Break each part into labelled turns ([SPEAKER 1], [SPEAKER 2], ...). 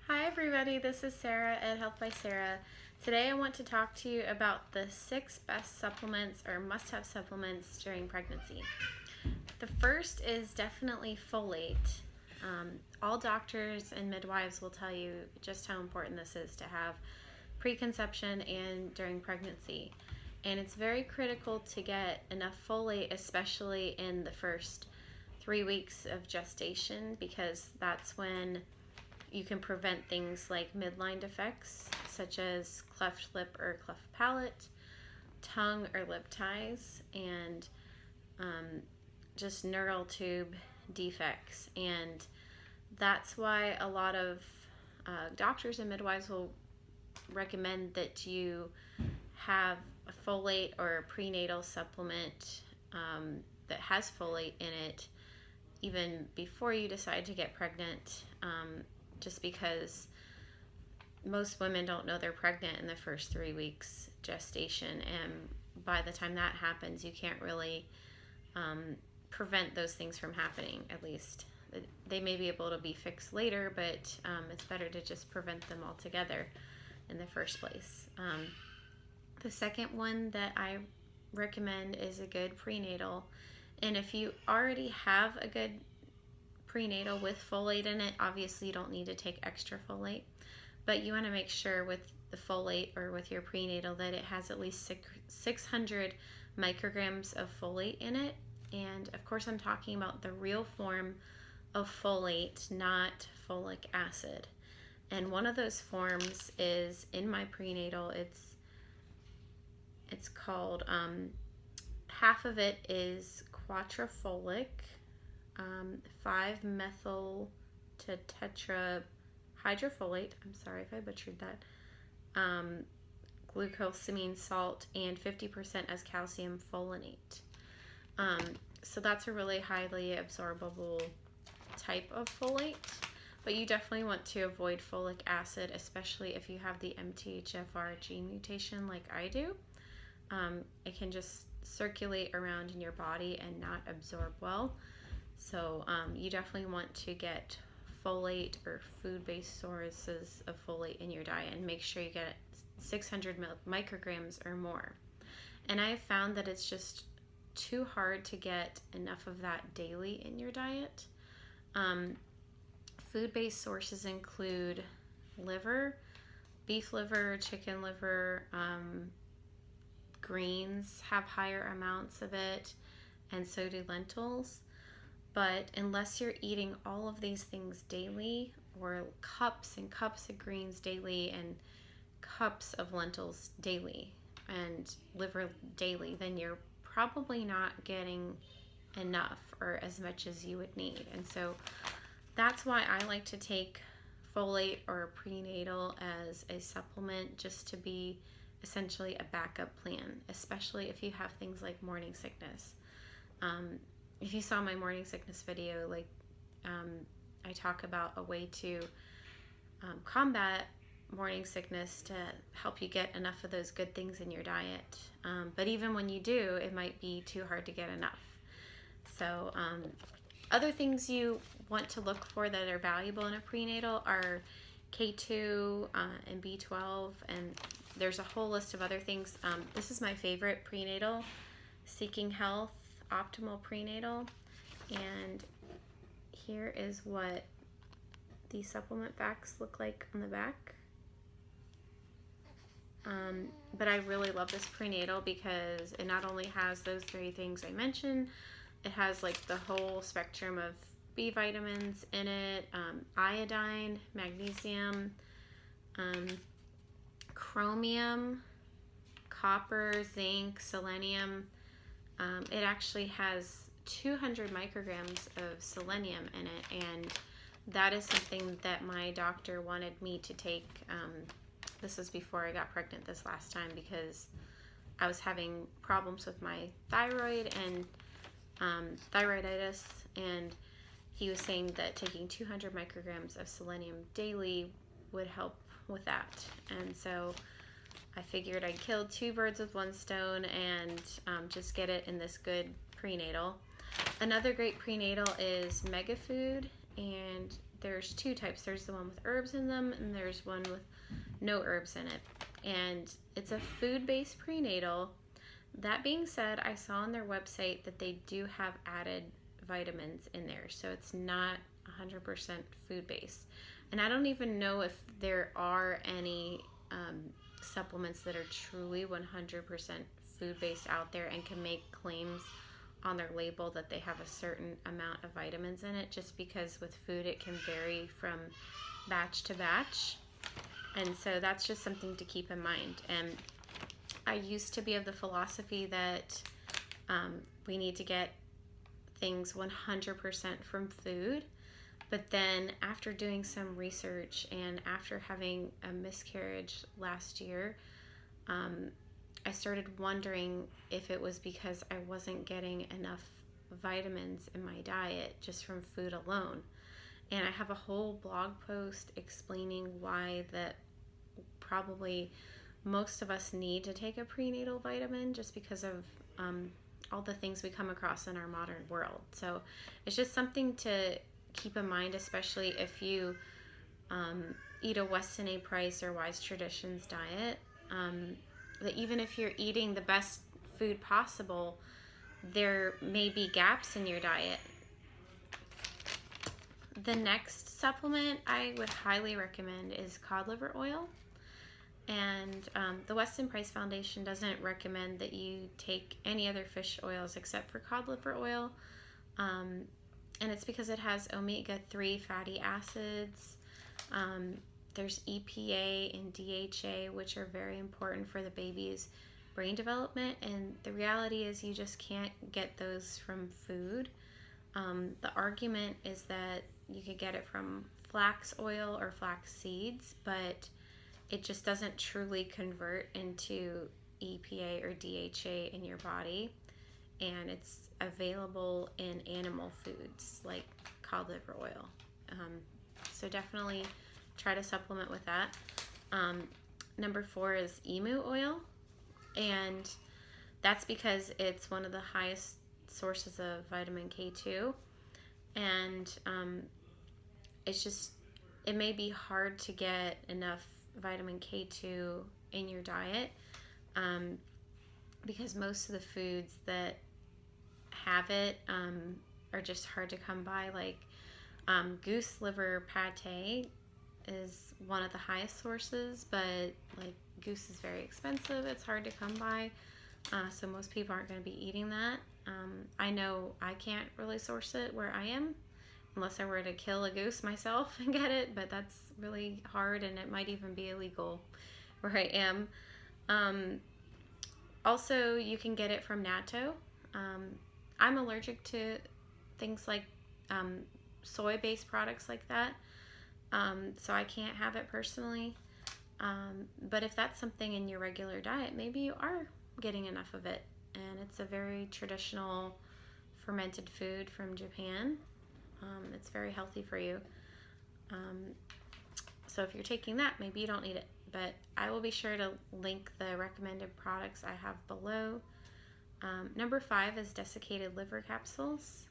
[SPEAKER 1] Hi everybody, this is Sarah at Health by Sarah. Today I want to talk to you about the 6 best supplements or must-have supplements during pregnancy. The first is definitely folate. All doctors and midwives will tell you just how important this is to have preconception and during pregnancy. And it's very critical to get enough folate, especially in the first 3 weeks of gestation, because that's when you can prevent things like midline defects, such as cleft lip or cleft palate, tongue or lip ties, and just neural tube defects. And that's why a lot of doctors and midwives will recommend that you have a folate or a prenatal supplement that has folate in it even before you decide to get pregnant, just because most women don't know they're pregnant in the first 3 weeks gestation, and by the time that happens you can't really prevent those things from happening. At least they may be able to be fixed later, but it's better to just prevent them altogether in the first place. The second one that I recommend is a good prenatal, and if you already have a good prenatal with folate in it, obviously you don't need to take extra folate, but you want to make sure with the folate or with your prenatal that it has at least 600 micrograms of folate in it. And of course I'm talking about the real form of folate, not folic acid. And one of those forms is in my prenatal. It's called, half of it is quadrafolic, 5-methyl to tetrahydrofolate. I'm sorry if I butchered that. Glucosamine salt, and 50% as calcium folinate. So that's a really highly absorbable type of folate, but you definitely want to avoid folic acid, especially if you have the MTHFR gene mutation like I do. It can just circulate around in your body and not absorb well. So you definitely want to get folate or food-based sources of folate in your diet, and make sure you get 600 micrograms or more. And I have found that it's just too hard to get enough of that daily in your diet. Food-based sources include liver, beef liver, chicken liver, greens have higher amounts of it, and so do lentils. But unless you're eating all of these things daily, or cups and cups of greens daily and cups of lentils daily and liver daily, then you're probably not getting enough or as much as you would need. And so that's why I like to take folate or prenatal as a supplement, just to be essentially a backup plan, especially if you have things like morning sickness. If you saw my morning sickness video, I talk about a way to combat morning sickness to help you get enough of those good things in your diet. But even when you do, it might be too hard to get enough. So other things you want to look for that are valuable in a prenatal are K2 and B12, and there's a whole list of other things. This is my favorite prenatal, Seeking Health Optimal Prenatal, and here is what the supplement facts look like on the back. But I really love this prenatal because it not only has those 3 things I mentioned, it has like the whole spectrum of B vitamins in it, iodine, magnesium, chromium, copper, zinc, selenium. It actually has 200 micrograms of selenium in it, and that is something that my doctor wanted me to take. This was before I got pregnant this last time, because I was having problems with my thyroid and thyroiditis, and he was saying that taking 200 micrograms of selenium daily would help with that. And so I figured I'd kill 2 birds with 1 stone and just get it in this good prenatal. Another great prenatal is Mega Food, and there's two types. There's the one with herbs in them, and there's one with no herbs in it. And it's a food-based prenatal. That being said, I saw on their website that they do have added vitamins in there, so it's not 100% food-based. And I don't even know if there are any supplements that are truly 100% food-based out there and can make claims on their label that they have a certain amount of vitamins in it, just because with food it can vary from batch to batch. And so that's just something to keep in mind. And I used to be of the philosophy that we need to get things 100% from food. But then after doing some research and after having a miscarriage last year, I started wondering if it was because I wasn't getting enough vitamins in my diet just from food alone. And I have a whole blog post explaining why that probably most of us need to take a prenatal vitamin just because of all the things we come across in our modern world. So it's just something to keep in mind, especially if you eat a Weston A. Price or Wise Traditions diet, that even if you're eating the best food possible, there may be gaps in your diet. The next supplement I would highly recommend is cod liver oil. And the Weston Price Foundation doesn't recommend that you take any other fish oils except for cod liver oil. And it's because it has omega-3 fatty acids. There's EPA and DHA, which are very important for the baby's brain development. And the reality is you just can't get those from food. The argument is that you could get it from flax oil or flax seeds, but it just doesn't truly convert into EPA or DHA in your body. And it's available in animal foods like cod liver oil. So definitely try to supplement with that. Number 4 is emu oil. And that's because it's one of the highest sources of vitamin K2. And it may be hard to get enough vitamin K2 in your diet because most of the foods that have it are just hard to come by. Like goose liver pate is one of the highest sources, but like goose is very expensive. It's hard to come by, so most people aren't going to be eating that. I know I can't really source it where I am unless I were to kill a goose myself and get it, but that's really hard, and it might even be illegal where I am. Also, you can get it from natto. I'm allergic to things like soy-based products like that, so I can't have it personally. But if that's something in your regular diet, maybe you are getting enough of it, and it's a very traditional fermented food from Japan. It's very healthy for you. So if you're taking that, maybe you don't need it. But I will be sure to link the recommended products I have below. Number 5 is desiccated liver capsules.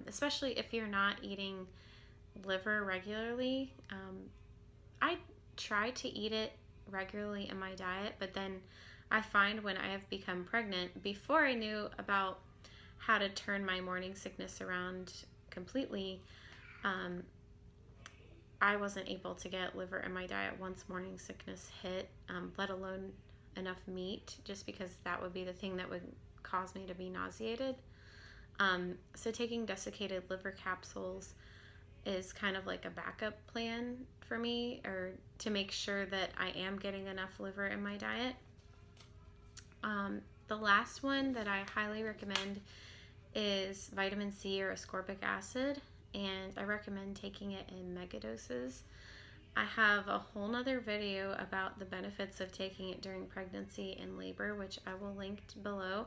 [SPEAKER 1] Especially if you're not eating liver regularly. I try to eat it regularly in my diet, but then I find when I have become pregnant, before I knew about how to turn my morning sickness around completely, I wasn't able to get liver in my diet once morning sickness hit, let alone enough meat, just because that would be the thing that would cause me to be nauseated. So taking desiccated liver capsules is kind of like a backup plan for me, or to make sure that I am getting enough liver in my diet. The last one that I highly recommend is vitamin C or ascorbic acid, and I recommend taking it in megadoses. I have a whole nother video about the benefits of taking it during pregnancy and labor, which I will link below.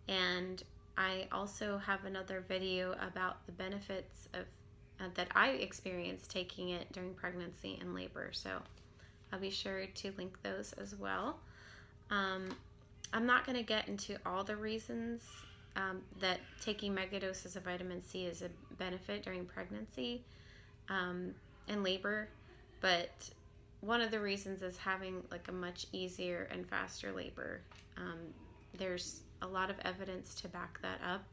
[SPEAKER 1] And I also have another video about the benefits of that I experienced taking it during pregnancy and labor. So I'll be sure to link those as well. I'm not going to get into all the reasons that taking megadoses of vitamin C is a benefit during pregnancy. in labor, but one of the reasons is having like a much easier and faster labor. There's a lot of evidence to back that up,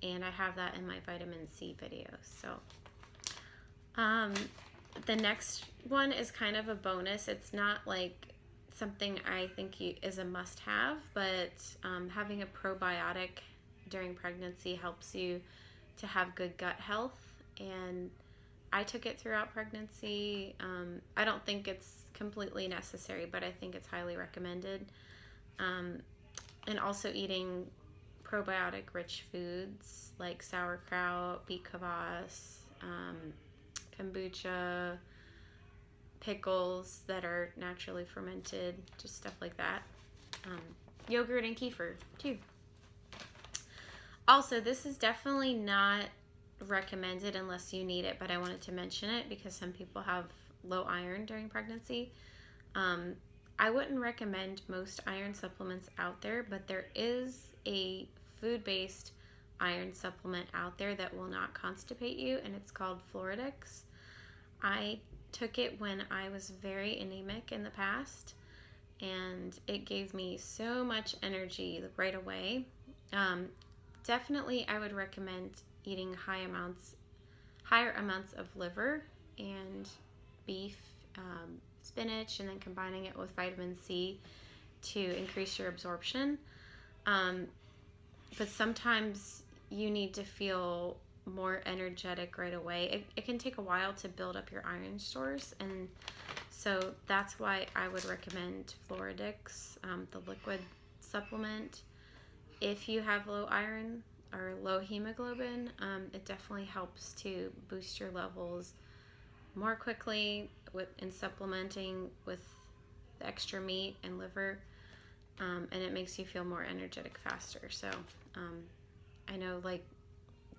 [SPEAKER 1] and I have that in my vitamin C videos. So the next one is kind of a bonus. It's not like something I think is a must-have, but having a probiotic during pregnancy helps you to have good gut health, and I took it throughout pregnancy. I don't think it's completely necessary, but I think it's highly recommended. And also eating probiotic-rich foods like sauerkraut, beet kvass, kombucha, pickles that are naturally fermented, just stuff like that. Yogurt and kefir too. Also, this is definitely not recommended unless you need it, but I wanted to mention it because some people have low iron during pregnancy. I wouldn't recommend most iron supplements out there, but there is a food-based iron supplement out there that will not constipate you, and it's called Probiotics. I took it when I was very anemic in the past, and it gave me so much energy right away. Definitely, I would recommend eating higher amounts of liver and beef, spinach, and then combining it with vitamin C to increase your absorption. But sometimes you need to feel more energetic right away. It can take a while to build up your iron stores, and so that's why I would recommend Probiotics, the liquid supplement. If you have low iron or low hemoglobin, it definitely helps to boost your levels more quickly in supplementing with the extra meat and liver, and it makes you feel more energetic faster. So I know like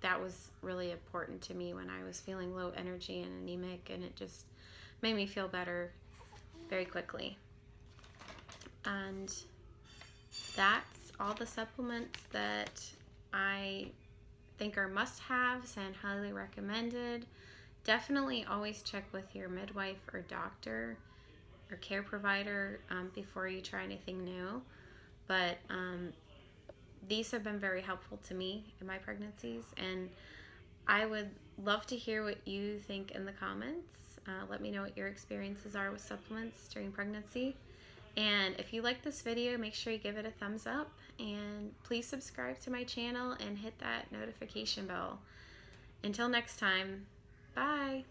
[SPEAKER 1] that was really important to me when I was feeling low energy and anemic, and it just made me feel better very quickly. And that's all the supplements that I think are must-haves and highly recommended. Definitely always check with your midwife or doctor or care provider before you try anything new. But these have been very helpful to me in my pregnancies, and I would love to hear what you think in the comments. Let me know what your experiences are with supplements during pregnancy. And if you like this video, make sure you give it a thumbs up, and please subscribe to my channel and hit that notification bell. Until next time, bye!